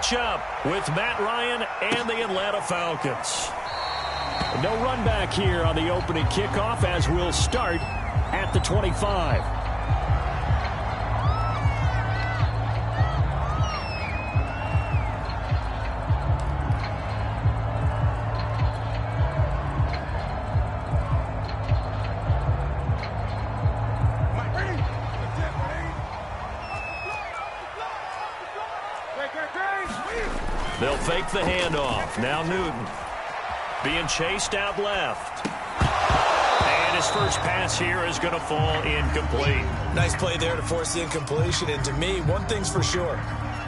matchup with Matt Ryan and the Atlanta Falcons. No run back here on the opening kickoff as we'll start at the 25. They'll fake the handoff. Now Newton being chased out left. And his first pass here is going to fall incomplete. Nice play there to force the incompletion. And to me, one thing's for sure.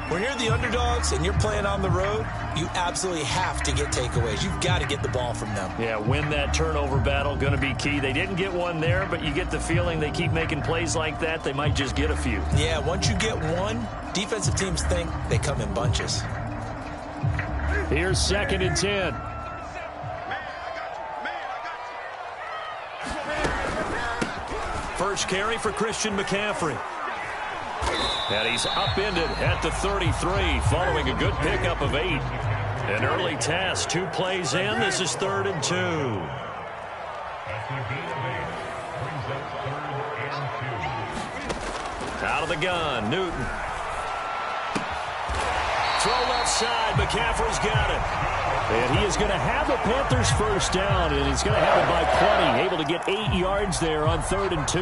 When you're the underdogs and you're playing on the road, you absolutely have to get takeaways. You've got to get the ball from them. Yeah, win that turnover battle, going to be key. They didn't get one there, but you get the feeling they keep making plays like that, they might just get a few. Yeah, once you get one, defensive teams think they come in bunches. Here's 2nd and 10. First carry for Christian McCaffrey. And he's upended at the 33 following a good pickup of 8. An early test, 2 plays in. This is 3rd and 2. Out of the gun, Newton. Throw left side, McCaffrey's got it. And he is going to have the Panthers first down, and he's going to have it by 20. Able to get 8 yards there on 3rd and 2.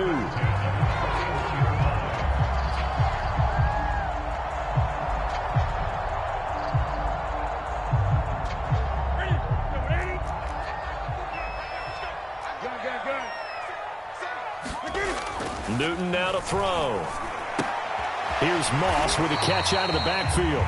Newton now to throw. Here's Moss with a catch out of the backfield.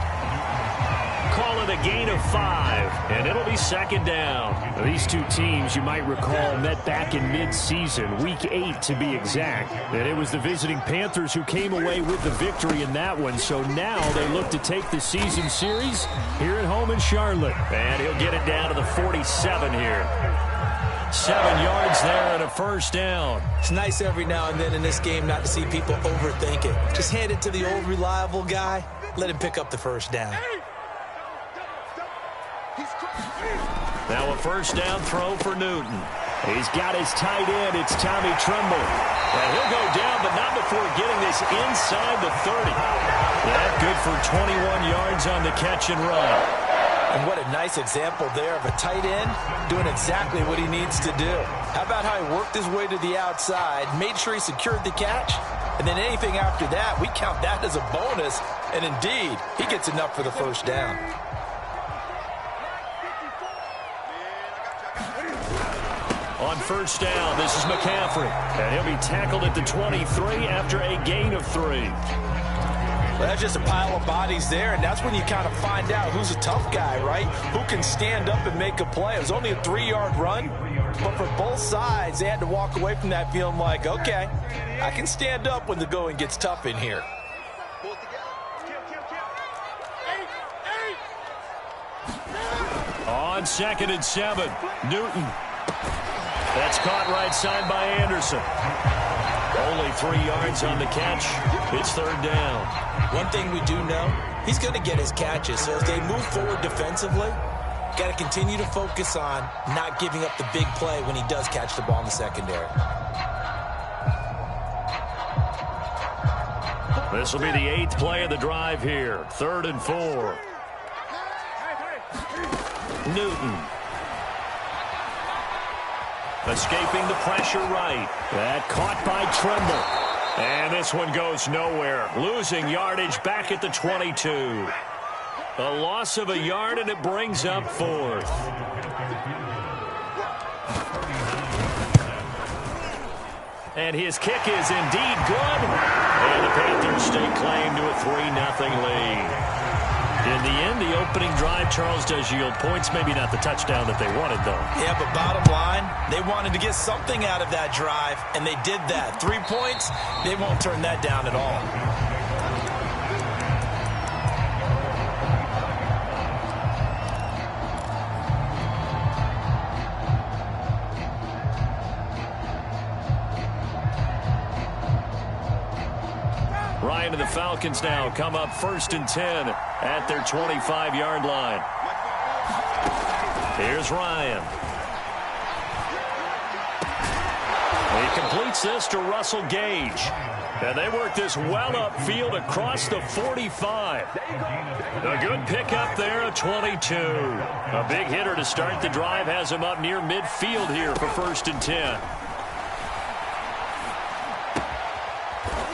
Call it a gain of 5, and it'll be 2nd down. These two teams, you might recall, met back in mid-season, week 8 to be exact. And it was the visiting Panthers who came away with the victory in that one. So now they look to take the season series here at home in Charlotte. And he'll get it down to the 47 here. 7 yards there and a first down. It's nice every now and then in this game not to see people overthink it. Just hand it to the old reliable guy. Let him pick up the first down. Now a first down throw for Newton. He's got his tight end. It's Tommy Tremble. And he'll go down, but not before getting this inside the 30. That good for 21 yards on the catch and run. And what a nice example there of a tight end doing exactly what he needs to do. How about how he worked his way to the outside, made sure he secured the catch, and then anything after that, we count that as a bonus. And indeed, he gets enough for the first down. On first down, this is McCaffrey. And he'll be tackled at the 23 after a gain of 3. Well, that's just a pile of bodies there, and that's when you kind of find out who's a tough guy, right? Who can stand up and make a play. It was only a 3-yard run, but for both sides, they had to walk away from that feeling like, okay, I can stand up when the going gets tough in here. On 2nd and 7, Newton. That's caught right side by Anderson. Only 3 yards on the catch. It's 3rd down. One thing we do know, he's going to get his catches. So as they move forward defensively, got to continue to focus on not giving up the big play when he does catch the ball in the secondary. This will be the 8th play of the drive here. 3rd and 4. Newton. Escaping the pressure right. That caught by Tremble. And this one goes nowhere. Losing yardage back at the 22. A loss of a yard, and it brings up 4th. And his kick is indeed good. And the Panthers stake claim to a 3-0 lead. In the end, the opening drive, Charles, does yield points. Maybe not the touchdown that they wanted, though. Yeah, but bottom line, they wanted to get something out of that drive, and they did that. 3 points, they won't turn that down at all. Ryan and the Falcons now come up 1st and 10 at their 25-yard line. Here's Ryan. He completes this to Russell Gage. And they work this well upfield across the 45. A good pickup there at 22. A big hitter to start the drive has him up near midfield here for 1st and 10.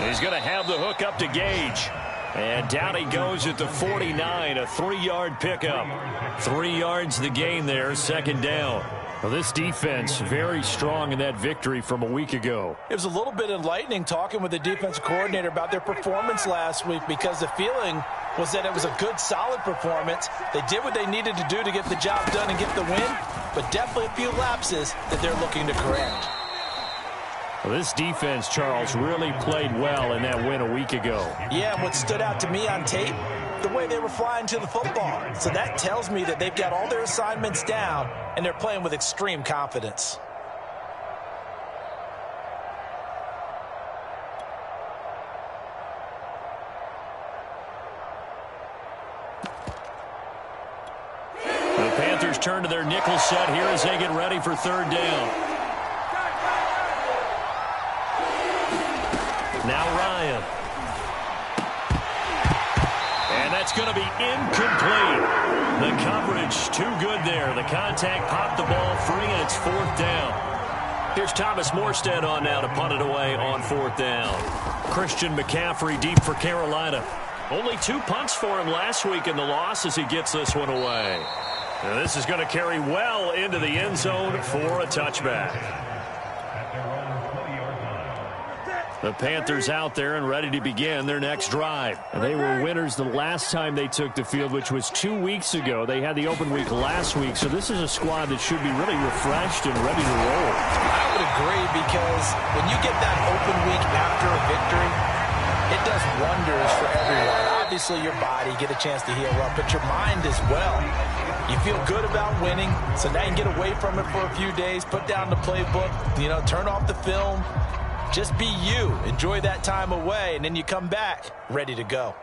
He's going to have the hook up to Gage. And down he goes at the 49, a 3-yard pickup. 3 yards the gain there, 2nd down. Well, this defense very strong in that victory from a week ago. It was a little bit enlightening talking with the defensive coordinator about their performance last week, because the feeling was that it was a good, solid performance. They did what they needed to do to get the job done and get the win, but definitely a few lapses that they're looking to correct. Well, this defense, Charles, really played well in that win a week ago. Yeah, and what stood out to me on tape, the way they were flying to the football. So that tells me that they've got all their assignments down, and they're playing with extreme confidence. The Panthers turn to their nickel set here as they get ready for 3rd down. Now Ryan. And that's going to be incomplete. The coverage too good there. The contact popped the ball free, and it's 4th down. Here's Thomas Morstead on now to punt it away on 4th down. Christian McCaffrey deep for Carolina. Only 2 punts for him last week in the loss as he gets this one away. Now this is going to carry well into the end zone for a touchback. The Panthers out there and ready to begin their next drive. And they were winners the last time they took the field, which was 2 weeks ago. They had the open week last week, so this is a squad that should be really refreshed and ready to roll. I would agree, because when you get that open week after a victory, it does wonders for everyone. Obviously, your body, get a chance to heal up, but your mind as well. You feel good about winning, so now you can get away from it for a few days, put down the playbook, turn off the film. Just be you. Enjoy that time away, and then you come back ready to go.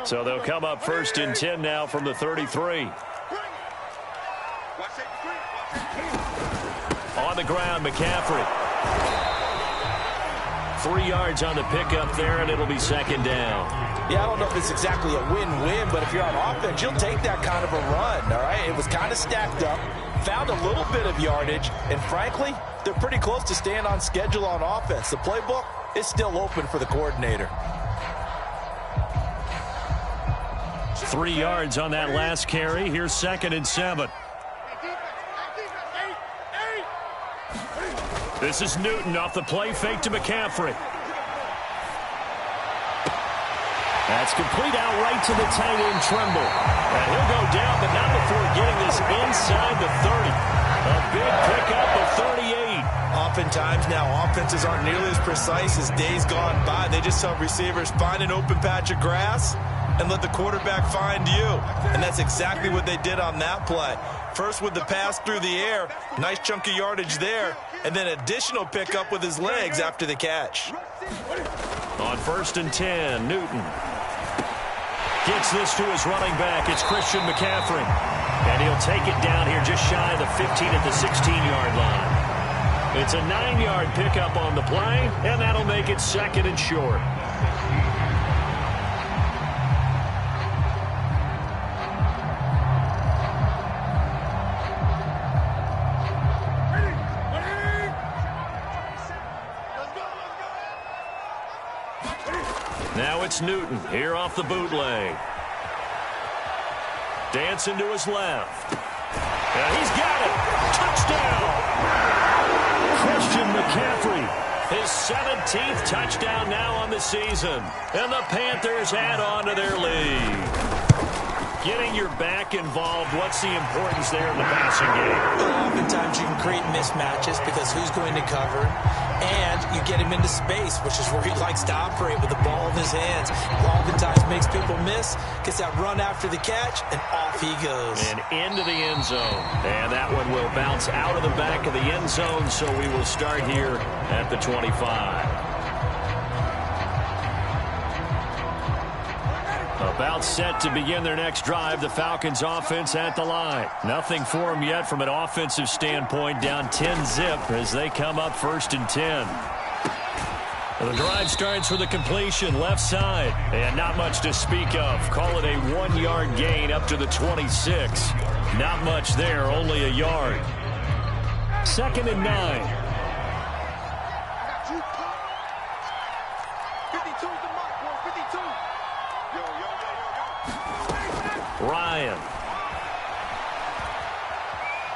So they'll come up 1st and 10 now from the 33. On the ground, McCaffrey. 3 yards on the pickup there, and it'll be 2nd down. Yeah, I don't know if it's exactly a win-win, but if you're on offense, you'll take that kind of a run, all right? It was kind of stacked up, found a little bit of yardage, and frankly, they're pretty close to staying on schedule on offense. The playbook is still open for the coordinator. 3 yards on that last carry. Here's 2nd and 7. This is Newton off the play fake to McCaffrey. That's complete out right to the tight end, Trimble. And he'll go down, but not before getting this inside the 30. A big pickup of 38. Oftentimes now, offenses aren't nearly as precise as days gone by. They just tell receivers, find an open patch of grass and let the quarterback find you. And that's exactly what they did on that play. First with the pass through the air, nice chunk of yardage there, and then additional pickup with his legs after the catch. On 1st and 10, Newton gets this to his running back. It's Christian McCaffrey. And he'll take it down here just shy of the 15 at the 16-yard line. It's a 9-yard pickup on the play, and that'll make it 2nd and short. Now it's Newton here off the bootleg. Dancing to his left. And he's got it. Touchdown. Christian McCaffrey. His 17th touchdown now on the season. And the Panthers add on to their lead. Getting your back involved, what's the importance there in the passing game? Well, oftentimes you can create mismatches because who's going to cover, and you get him into space, which is where he likes to operate with the ball in his hands. Oftentimes makes people miss, gets that run after the catch, and off he goes. And into the end zone. And that one will bounce out of the back of the end zone, so we will start here at the 25. About set to begin their next drive, the Falcons offense at the line. Nothing for them yet from an offensive standpoint, down 10-zip as they come up 1st and 10. The drive starts with a completion left side, and not much to speak of. Call it a 1-yard gain up to the 26. Not much there, only a yard. 2nd and 9. Ryan.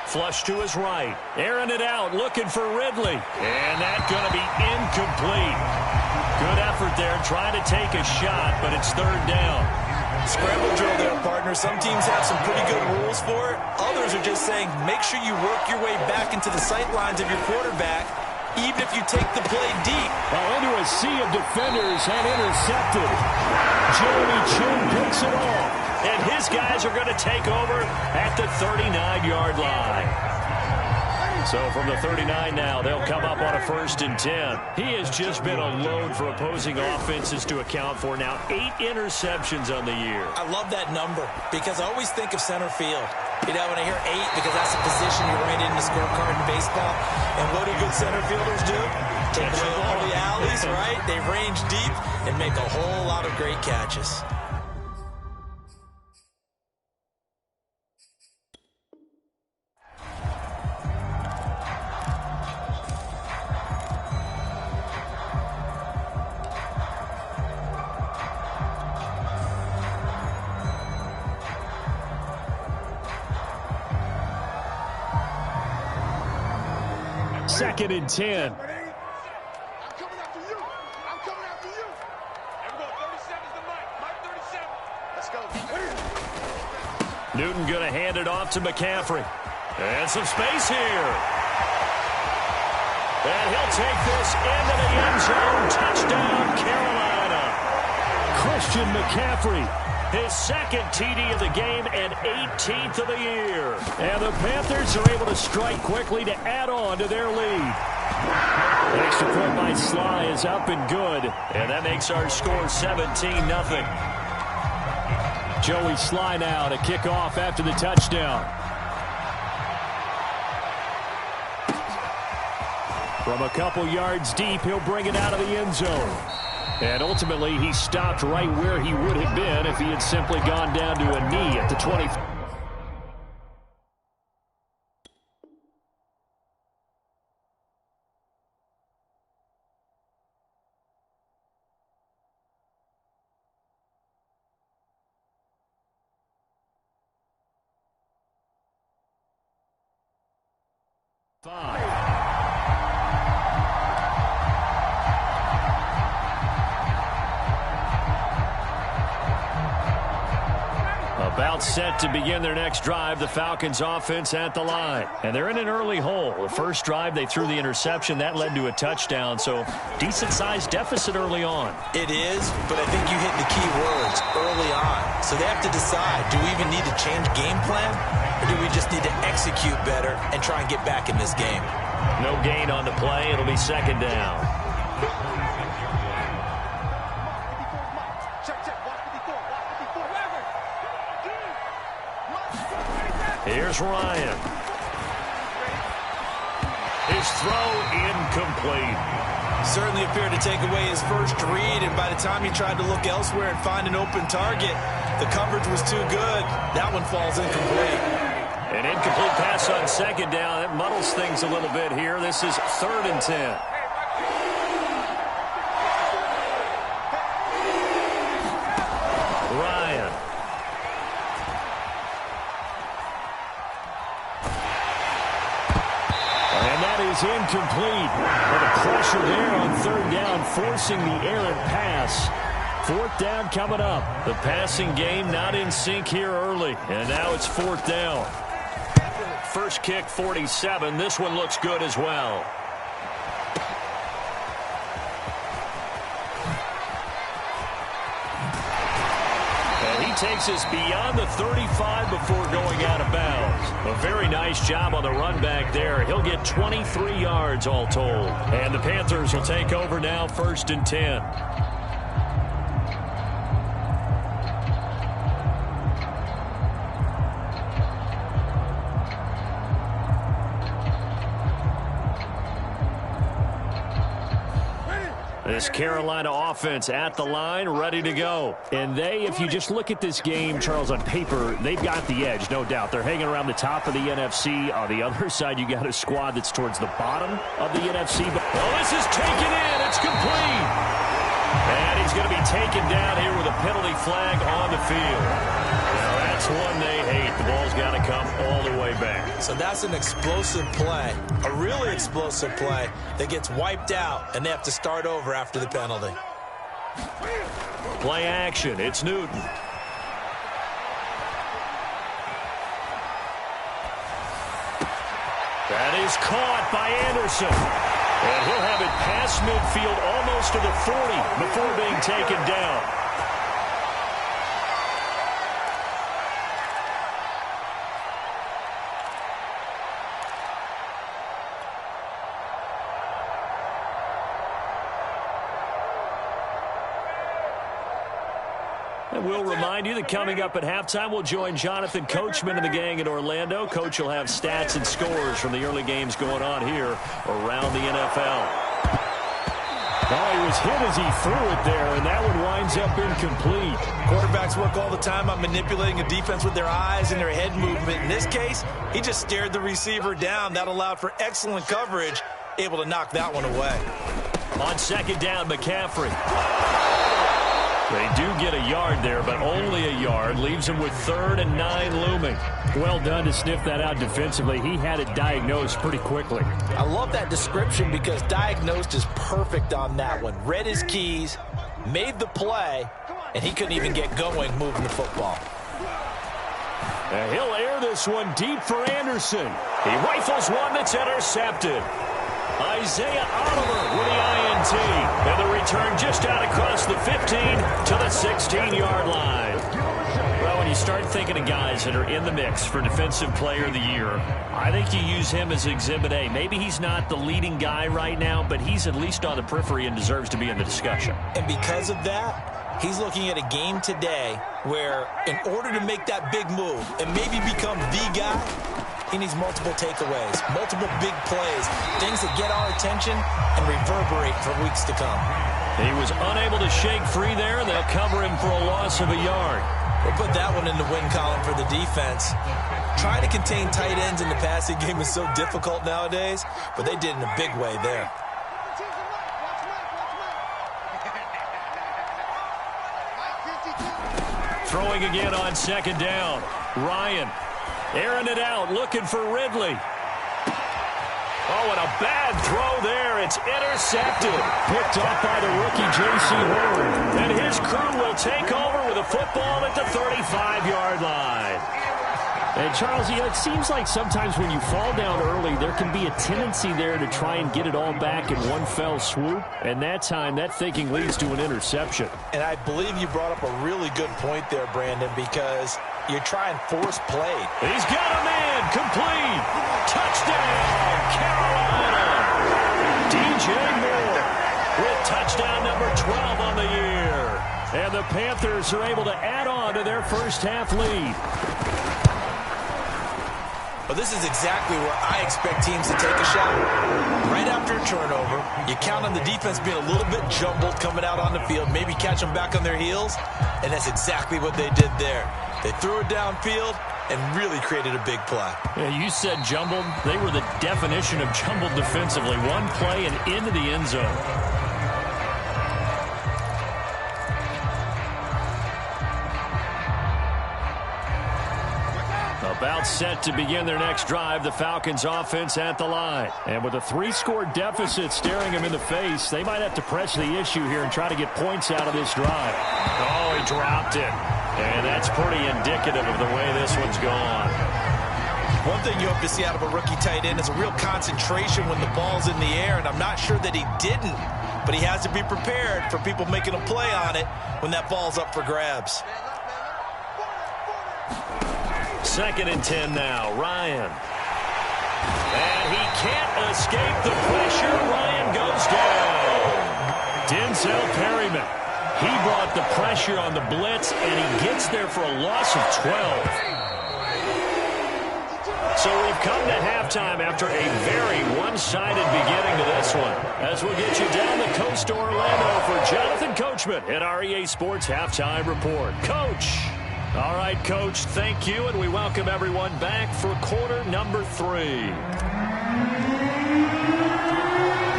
Flush to his right. Airing it out, looking for Ridley. And that's going to be incomplete. Good effort there, trying to take a shot, but it's 3rd down. Scramble drill there, partner. Some teams have some pretty good rules for it. Others are just saying, make sure you work your way back into the sight lines of your quarterback, even if you take the play deep. Well, into a sea of defenders and intercepted. Jeremy Chin picks it off. And his guys are going to take over at the 39-yard line. So from the 39 now, they'll come up on a 1st and 10. He has just been a load for opposing offenses to account for. Now 8 interceptions on the year. I love that number because I always think of center field. You know, when I hear 8, because that's a position you write in the scorecard in baseball. And what do good center fielders do? Take away all the alleys, right? They range deep and make a whole lot of great catches. Second and 10. I'm coming after you. I'm coming after you. Everyone, 37's the mic. Mic 37. Let's go. Newton going to hand it off to McCaffrey. And some space here. And he'll take this into the end zone. Touchdown, Carolina. Christian McCaffrey. His 2nd TD of the game and 18th of the year. And the Panthers are able to strike quickly to add on to their lead. The extra point by Sly is up and good. And that makes our score 17-0. Joey Sly now to kick off after the touchdown. From a couple yards deep, he'll bring it out of the end zone. And ultimately, he stopped right where he would have been if he had simply gone down to a knee at the 20. About set to begin their next drive, the Falcons offense at the line. And they're in an early hole. The first drive, they threw the interception. That led to a touchdown, so decent-sized deficit early on. It is, but I think you hit the key words early on. So they have to decide, do we even need to change game plan, or do we just need to execute better and try and get back in this game? No gain on the play. It'll be 2nd down. Here's Ryan. His throw incomplete. Certainly appeared to take away his first read, and by the time he tried to look elsewhere and find an open target, the coverage was too good. That one falls incomplete. An incomplete pass on 2nd down. That muddles things a little bit here. This is 3rd and 10. Ryan. And that is incomplete. But a pressure there on 3rd down, forcing the errant pass. 4th down coming up. The passing game not in sync here early. And now it's 4th down. First kick, 47. This one looks good as well. And he takes us beyond the 35 before going out of bounds. A very nice job on the run back there. He'll get 23 yards all told. And the Panthers will take over now, 1st and 10. This Carolina offense at the line, ready to go. And if you just look at this game, Charles, on paper, they've got the edge, no doubt. They're hanging around the top of the NFC. On the other side, you got a squad that's towards the bottom of the NFC. Oh, this is taken in. It's complete. And he's going to be taken down here with a penalty flag on the field. Now, that's one they hate. The ball's got to come all the way back. So that's an explosive play, a really explosive play that gets wiped out, and they have to start over after the penalty. Play action. It's Newton. That is caught by Anderson. And he'll have it past midfield almost to the 40 before being taken down. And we'll remind you that coming up at halftime, we'll join Jonathan Coachman and the gang in Orlando. Coach will have stats and scores from the early games going on here around the NFL. Oh, he was hit as he threw it there, and that one winds up incomplete. Quarterbacks work all the time on manipulating a defense with their eyes and their head movement. In this case, he just stared the receiver down. That allowed for excellent coverage, able to knock that one away. On second down, McCaffrey. They do get a yard there, but only a yard. Leaves them with 3rd and 9 looming. Well done to sniff that out defensively. He had it diagnosed pretty quickly. I love that description because diagnosed is perfect on that one. Read his keys, made the play, and he couldn't even get going moving the football. And he'll air this one deep for Anderson. He rifles one that's intercepted. Isaiah Oliver with the INT. And the return just out across the 15 to the 16-yard line. Well, when you start thinking of guys that are in the mix for Defensive Player of the Year, I think you use him as Exhibit A. Maybe he's not the leading guy right now, but he's at least on the periphery and deserves to be in the discussion. And because of that, he's looking at a game today where in order to make that big move and maybe become the guy, he needs multiple takeaways, multiple big plays, things that get our attention and reverberate for weeks to come. He was unable to shake free there. They'll cover him for a loss of a yard. We'll put that one in the win column for the defense. Trying to contain tight ends in the passing game is so difficult nowadays, but they did in a big way there. Throwing again on second down. Ryan airing it out, looking for Ridley. Oh, and a bad throw there. It's intercepted. Picked off by the rookie J.C. Horn. And his crew will take over with a football at the 35-yard line. And, Charles, it seems like sometimes when you fall down early, there can be a tendency there to try and get it all back in one fell swoop. And that time, that thinking leads to an interception. And I believe you brought up a really good point there, Brandon, because you're trying force play. He's got him in. Complete. Touchdown, Carolina. DJ Moore with touchdown number 12 on the year. And the Panthers are able to add on to their first half lead. Well, this is exactly where I expect teams to take a shot. Right after a turnover, you count on the defense being a little bit jumbled coming out on the field, maybe catch them back on their heels, and that's exactly what they did there. They threw it downfield and really created a big play. Yeah, you said jumbled. They were the definition of jumbled defensively. One play and into the end zone. About set to begin their next drive, the Falcons offense at the line. And with a 3-score deficit staring them in the face, they might have to press the issue here and try to get points out of this drive. Oh, he dropped it. And that's pretty indicative of the way this one's gone. One thing you hope to see out of a rookie tight end is a real concentration when the ball's in the air, and I'm not sure that he didn't, but he has to be prepared for people making a play on it when that ball's up for grabs. 2nd and 10 now. Ryan. And he can't escape the pressure. Ryan goes down. Denzel Perryman. He brought the pressure on the blitz, and he gets there for a loss of 12. So we've come to halftime after a very one-sided beginning to this one. As we'll get you down the coast to Orlando for Jonathan Coachman at our EA Sports Halftime Report. Coach. All right, Coach, thank you, and we welcome everyone back for quarter number 3.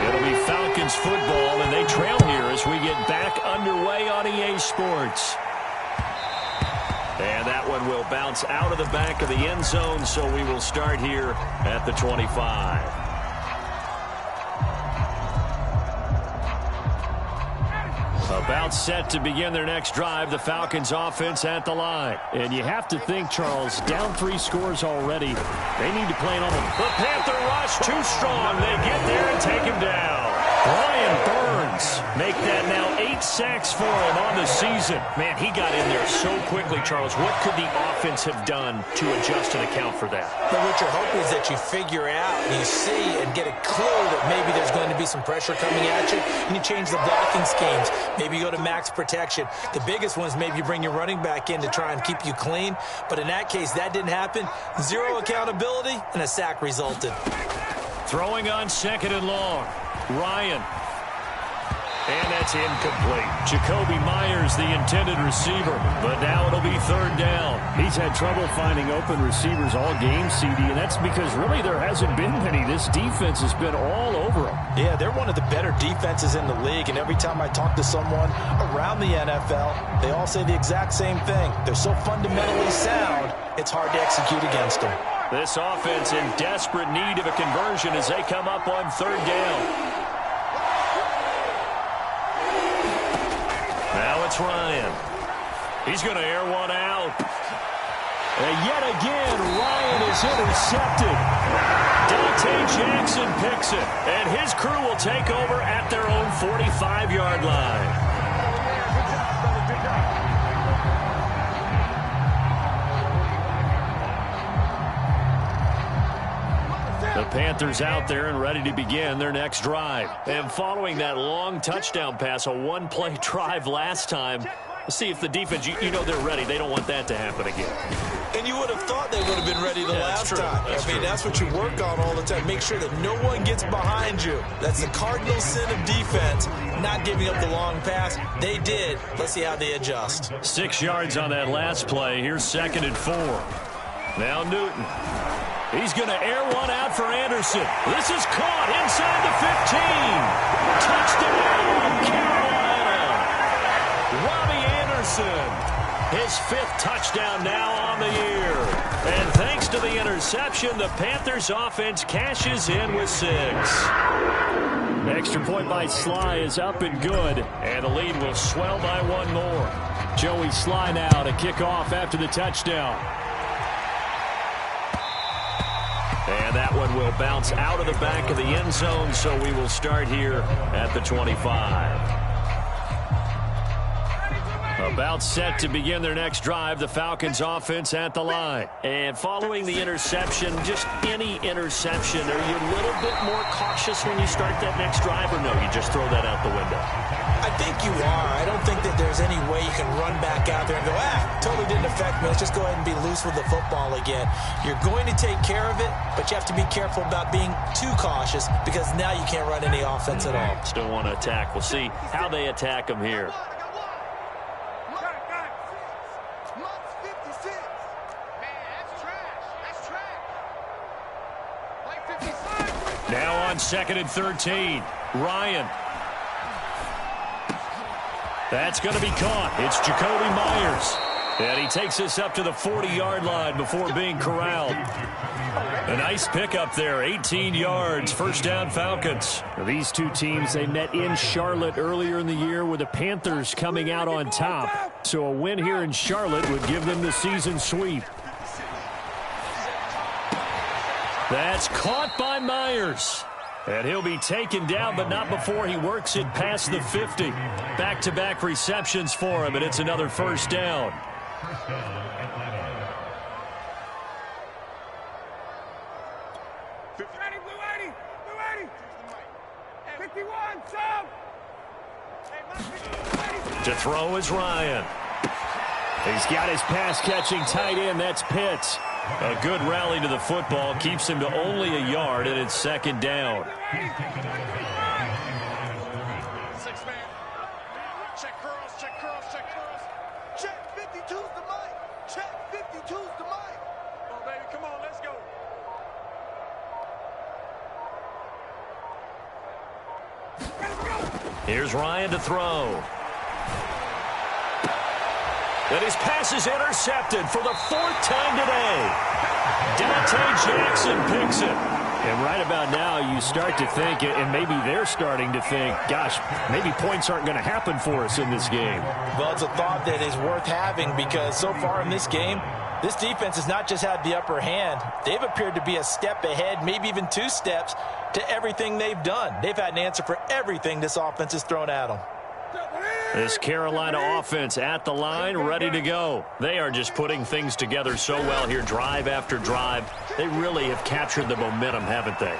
It'll be Falcons football, and they trail here as we get back underway on EA Sports. And that one will bounce out of the back of the end zone, so we will start here at the 25. About set to begin their next drive, the Falcons offense at the line. And you have to think, Charles, down 3 scores already. They need to play an almost. The Panther rush too strong. They get there and take him down. Brian Burns make that now 8 sacks for him on the season. Man, he got in there so quickly, Charles. What could the offense have done to adjust and account for that? But what you're hoping is that you figure out, you see, and get a clue that maybe there's going to be some pressure coming at you, and you change the blocking schemes. Maybe you go to max protection. The biggest one is maybe you bring your running back in to try and keep you clean. But in that case, that didn't happen. 0 accountability, and a sack resulted. Throwing on 2nd and long. Ryan. And that's incomplete. Jacoby Myers, the intended receiver. But now it'll be 3rd down. He's had trouble finding open receivers all game, CD, and that's because really there hasn't been many. This defense has been all over them. Yeah, they're one of the better defenses in the league, and every time I talk to someone around the NFL, they all say the exact same thing. They're so fundamentally sound, it's hard to execute against them. This offense in desperate need of a conversion as they come up on 3rd down. Now it's Ryan. He's going to air one out. And yet again, Ryan is intercepted. Dante Jackson picks it. And his crew will take over at their own 45-yard line. The Panthers out there and ready to begin their next drive. And following that long touchdown pass, a one-play drive last time, let's see if the defense, you know they're ready. They don't want that to happen again. And you would have thought they would have been ready the last time. That's what you work on all the time. Make sure that no one gets behind you. That's the cardinal sin of defense, not giving up the long pass. They did. Let's see how they adjust. 6 yards on that last play. Here's 2nd and 4. Now Newton. He's going to air one out for Anderson. This is caught inside the 15. Touchdown, Carolina. Robbie Anderson. His 5th touchdown now on the year. And thanks to the interception, the Panthers offense cashes in with 6. Extra point by Sly is up and good. And the lead will swell by 1 more. Joey Sly now to kick off after the touchdown. And that one will bounce out of the back of the end zone, so we will start here at the 25. About set to begin their next drive, the Falcons offense at the line. And following the interception, just any interception, are you a little bit more cautious when you start that next drive, or no, you just throw that out the window? I think you are. I don't think that there's any way you can run back out there and go, totally didn't affect me. Let's just go ahead and be loose with the football again. You're going to take care of it, but you have to be careful about being too cautious because now you can't run any offense at all. Still want to attack. We'll see how they attack them here. Now on 2nd and 13, Ryan. That's going to be caught. It's Jacoby Myers. And he takes us up to the 40-yard line before being corralled. A nice pickup there, 18 yards, 1st down Falcons. These two teams, they met in Charlotte earlier in the year with the Panthers coming out on top. So a win here in Charlotte would give them the season sweep. That's caught by Myers. And he'll be taken down, but not before he works it past the 50. Back-to-back receptions for him, and it's another 1st down. To throw is Ryan. He's got his pass-catching tight end. That's Pitts. A good rally to the football keeps him to only a yard, and it's second down. Six-man. Check curls, check curls, check curls. Check 52's the mic. Check 52's the mic. Come on, baby, come on, let's go. Here's Ryan to throw. And his pass is intercepted for the fourth time today. Dante Jackson picks it. And right about now, you start to think, and maybe they're starting to think, gosh, maybe points aren't going to happen for us in this game. Well, it's a thought that is worth having because so far in this game, this defense has not just had the upper hand. They've appeared to be a step ahead, maybe even 2 steps to everything they've done. They've had an answer for everything this offense has thrown at them. This Carolina offense at the line, ready to go. They are just putting things together so well here, drive after drive. They really have captured the momentum, haven't they?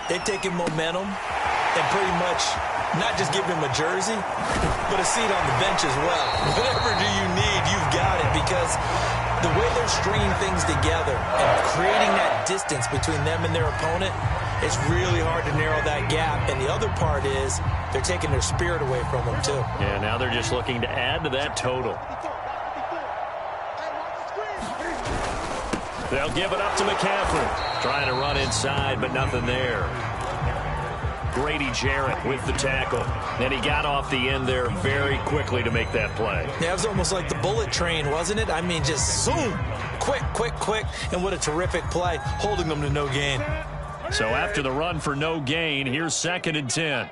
They've taken momentum and pretty much not just give him a jersey, but a seat on the bench as well. Whatever do you need, you've got it, because the way they're stringing things together and creating that distance between them and their opponent, it's really hard to narrow that gap. And the other part is they're taking their spirit away from them, too. Yeah, now they're just looking to add to that total. They'll give it up to McCaffrey. Trying to run inside, but nothing there. Grady Jarrett with the tackle. And he got off the end there very quickly to make that play. Yeah, it was almost like the bullet train, wasn't it? I mean, just zoom. Quick, quick, quick. And what a terrific play, holding them to no gain. So after the run for no gain, here's 2nd and 10.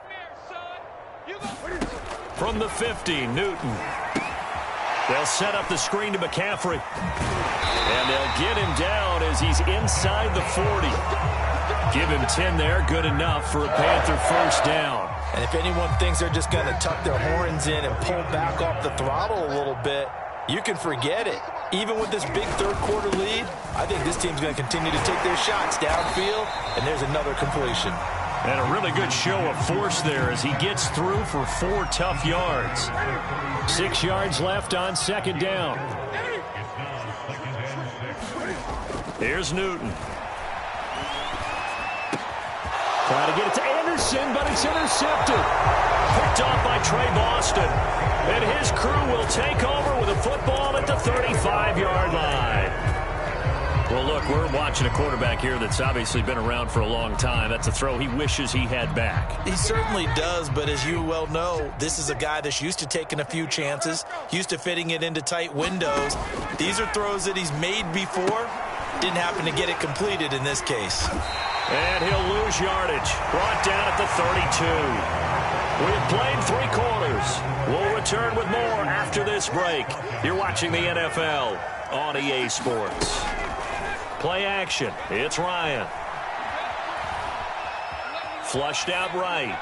From the 50, Newton. They'll set up the screen to McCaffrey. And they'll get him down as he's inside the 40. Give him 10 there, good enough for a Panther first down. And if anyone thinks they're just going to tuck their horns in and pull back off the throttle a little bit, you can forget it. Even with this big third-quarter lead, I think this team's going to continue to take their shots downfield, and there's another completion. And a really good show of force there as he gets through for 4 tough yards. 6 yards left on 2nd down. Here's Newton. Trying to get it to Anderson, but it's intercepted. Picked off by Trey Boston. And his crew will take over with a football at the 35-yard line. Well, look, we're watching a quarterback here that's obviously been around for a long time. That's a throw he wishes he had back. He certainly does, but as you well know, this is a guy that's used to taking a few chances, used to fitting it into tight windows. These are throws that he's made before. Didn't happen to get it completed in this case. And he'll lose yardage. Brought down at the 32. We've played 3 quarters. We'll return with more after this break. You're watching the NFL on EA Sports. Play action. It's Ryan. Flushed out right.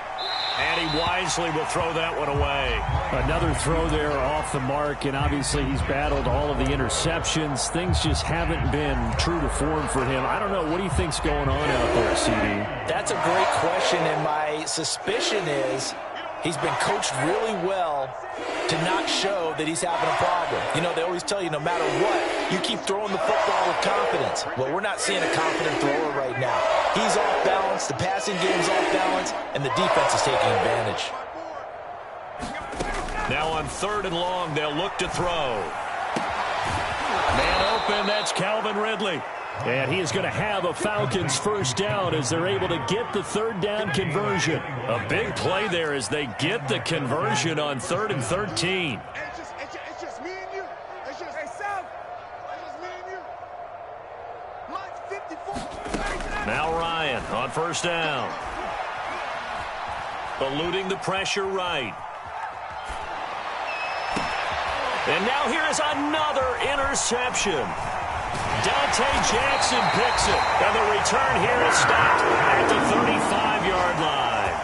And he wisely will throw that one away. Another throw there off the mark, and obviously he's battled all of the interceptions. Things just haven't been true to form for him. I don't know. What do you think's going on out there, CD? That's a great question, and my suspicion is he's been coached really well to not show that he's having a problem. You know, they always tell you no matter what, you keep throwing the football with confidence. Well, we're not seeing a confident thrower right now. He's off balance, the passing game's off balance, and the defense is taking advantage. Now on 3rd and long, they'll look to throw. Man open, that's Calvin Ridley. And he is going to have a Falcons first down as they're able to get the 3rd down conversion. A big play there as they get the conversion on 3rd and 13. It's just me and you. It's just, hey, Sam. It's just me and you. Mike 54. Now Ryan on first down. Eluding the pressure right. And now here is another interception. Dante Jackson picks it, and the return here is stopped at the 35-yard line.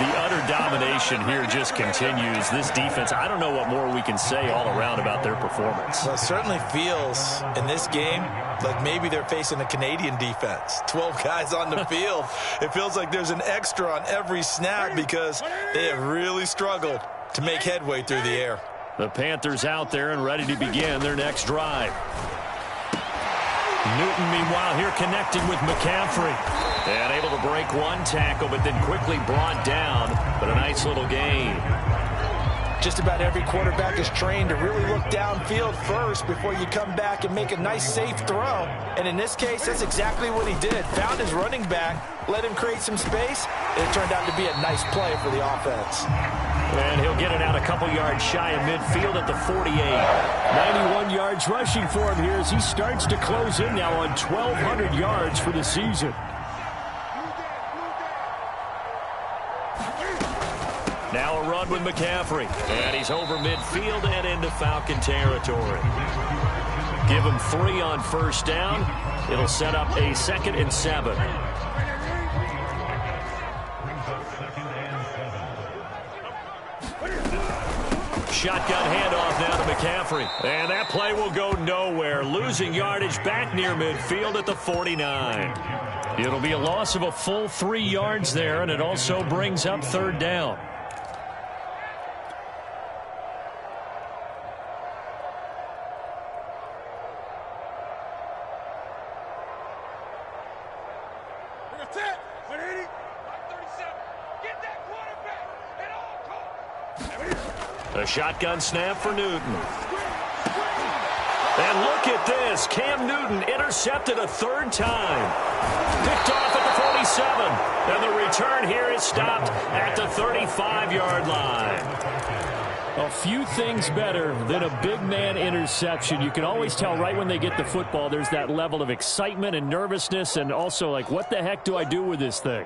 The utter domination here just continues. This defense, I don't know what more we can say all around about their performance. Well, it certainly feels in this game like maybe they're facing a Canadian defense. 12 guys on the field. It feels like there's an extra on every snap because they have really struggled to make headway through the air. The Panthers out there and ready to begin their next drive. Newton, meanwhile, here connecting with McCaffrey. And able to break one tackle, but then quickly brought down. But a nice little gain. Just about every quarterback is trained to really look downfield first before you come back and make a nice, safe throw. And in this case, that's exactly what he did. Found his running back, let him create some space, and it turned out to be a nice play for the offense. And he'll get it out a couple yards shy of midfield at the 48. 91 yards rushing for him here as he starts to close in now on 1,200 yards for the season. Now a run with McCaffrey. And he's over midfield and into Falcon territory. Give him 3 on first down. It'll set up a 2nd and 7. Shotgun handoff now to McCaffrey. And that play will go nowhere. Losing yardage back near midfield at the 49. It'll be a loss of a full 3 yards there, and it also brings up 3rd down. A shotgun snap for Newton. And look at this. Cam Newton intercepted a 3rd time. Picked off at the 47. And the return here is stopped at the 35-yard line. A few things better than a big man interception. You can always tell right when they get the football, there's that level of excitement and nervousness, and also like, what the heck do I do with this thing?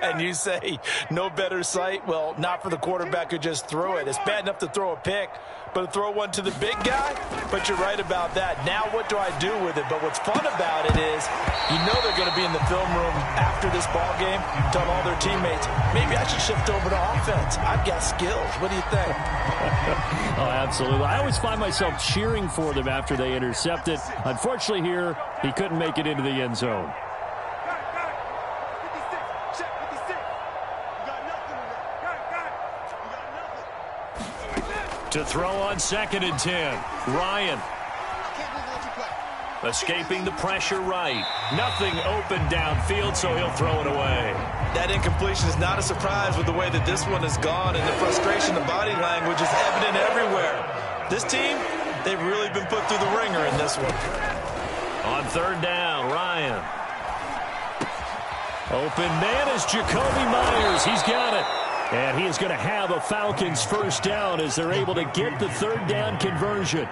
And you say no better sight? Well, not for the quarterback who just threw it. It's bad enough to throw a pick, but to throw one to the big guy? But you're right about that. Now what do I do with it? But what's fun about it is you know they're going to be in the film room after this ball game, telling all their teammates, maybe I should shift over to offense. I've got skills. What do you think? Oh, absolutely. I always find myself cheering for them after they intercept it. Unfortunately here, he couldn't make it into the end zone. To throw on 2nd and 10. Ryan. Escaping the pressure right. Nothing open downfield, so he'll throw it away. That incompletion is not a surprise with the way that this one has gone, and the frustration, the body language is evident everywhere. This team, they've really been put through the ringer in this one. On 3rd down, Ryan. Open man is Jacoby Myers. He's got it. And he is going to have a Falcons 1st down as they're able to get the 3rd down conversion.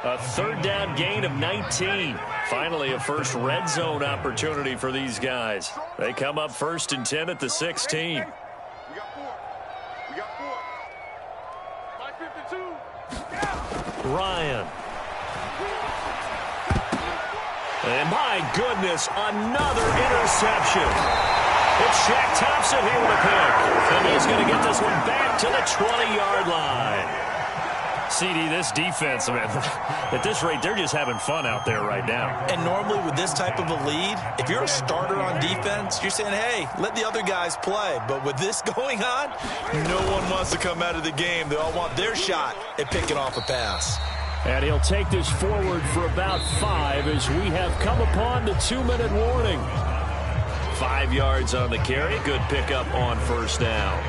A 3rd down gain of 19. Finally, a first red zone opportunity for these guys. They come up 1st and 10 at the 16. We got 4. 552. Ryan. And my goodness, another interception. It's Shaq Thompson here with a pick. And he's going to get this one back to the 20-yard line. CD, this defense, man, at this rate, they're just having fun out there right now. And normally with this type of a lead, if you're a starter on defense, you're saying, hey, let the other guys play. But with this going on, no one wants to come out of the game. They all want their shot at picking off a pass. And he'll take this forward for about 5 as we have come upon the 2-minute warning. 5 yards on the carry. Good pickup on 1st down.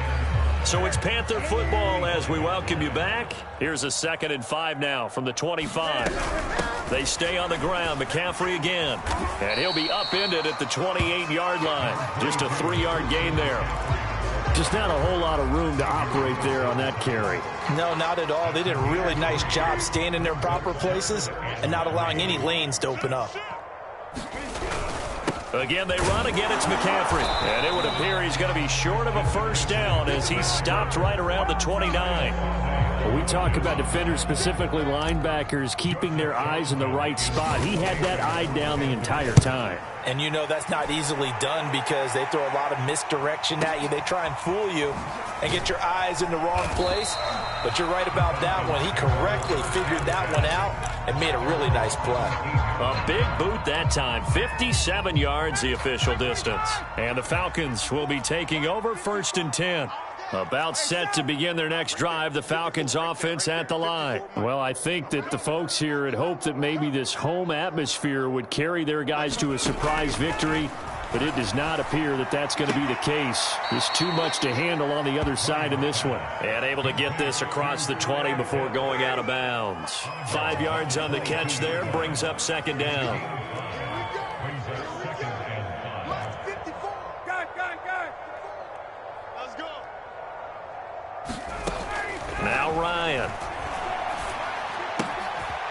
So it's Panther football as we welcome you back. Here's a 2nd and 5 now from the 25. They stay on the ground. McCaffrey again. And he'll be upended at the 28-yard line. Just a 3-yard gain there. Just not a whole lot of room to operate there on that carry. No, not at all. They did a really nice job staying in their proper places and not allowing any lanes to open up. Again, they run. Again, it's McCaffrey. And it would appear he's going to be short of a 1st down as he's stopped right around the 29. Well, we talk about defenders, specifically linebackers, keeping their eyes in the right spot. He had that eye down the entire time. And you know that's not easily done because they throw a lot of misdirection at you. They try and fool you and get your eyes in the wrong place. But you're right about that one. He correctly figured that one out and made a really nice play. A big boot that time. 57 yards the official distance. And the Falcons will be taking over 1st and 10. About set to begin their next drive, the Falcons offense at the line. Well, I think that the folks here had hoped that maybe this home atmosphere would carry their guys to a surprise victory, but it does not appear that that's going to be the case. There's too much to handle on the other side in this one. And able to get this across the 20 before going out of bounds. 5 yards on the catch there, brings up second down. Now Ryan.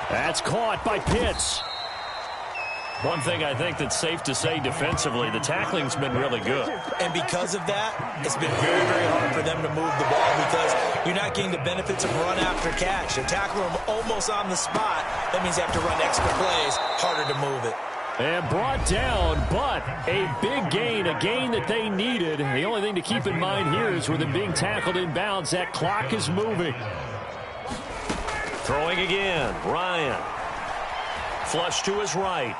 That's caught by Pitts. One thing I think that's safe to say defensively, the tackling's been really good. And because of that, it's been very, very hard for them to move the ball because you're not getting the benefits of run after catch. They tackle them almost on the spot. That means you have to run extra plays, harder to move it. And brought down, but a big gain, a gain that they needed. The only thing to keep in mind here is with them being tackled in bounds, that clock is moving. Throwing again, Ryan. Flush to his right.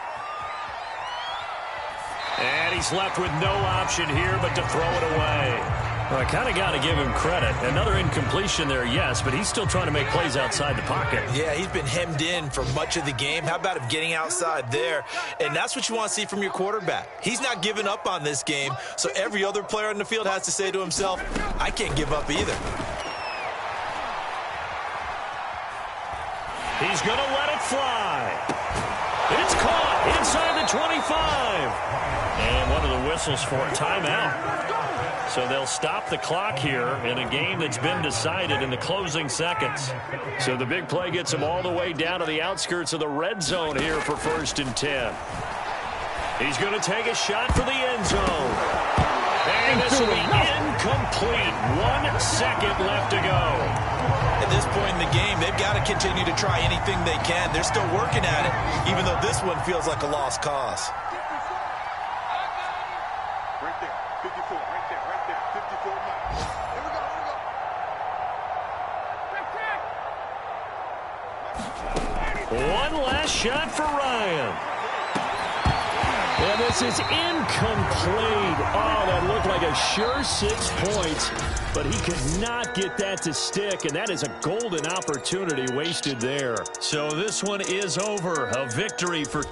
And he's left with no option here but to throw it away. Well, I kind of got to give him credit. Another incompletion there, yes, but he's still trying to make plays outside the pocket. Yeah, he's been hemmed in for much of the game. How about him getting outside there? And that's what you want to see from your quarterback. He's not giving up on this game, so every other player on the field has to say to himself, I can't give up either. He's going to let it fly. It's caught inside the 25. And one of the whistles for a timeout. So they'll stop the clock here in a game that's been decided in the closing seconds. So the big play gets them all the way down to the outskirts of the red zone here for 1st and 10. He's going to take a shot for the end zone. And this will be incomplete. 1 second left to go. At this point in the game, they've got to continue to try anything they can. They're still working at it, even though this one feels like a lost cause. Right there, 54, right there, 54 miles. Here we go, here we go. One last shot for Ryan. And this is incomplete. Oh, that looked like a sure 6 points, but he could not get that to stick, and that is a golden opportunity wasted there. So this one is over. A victory for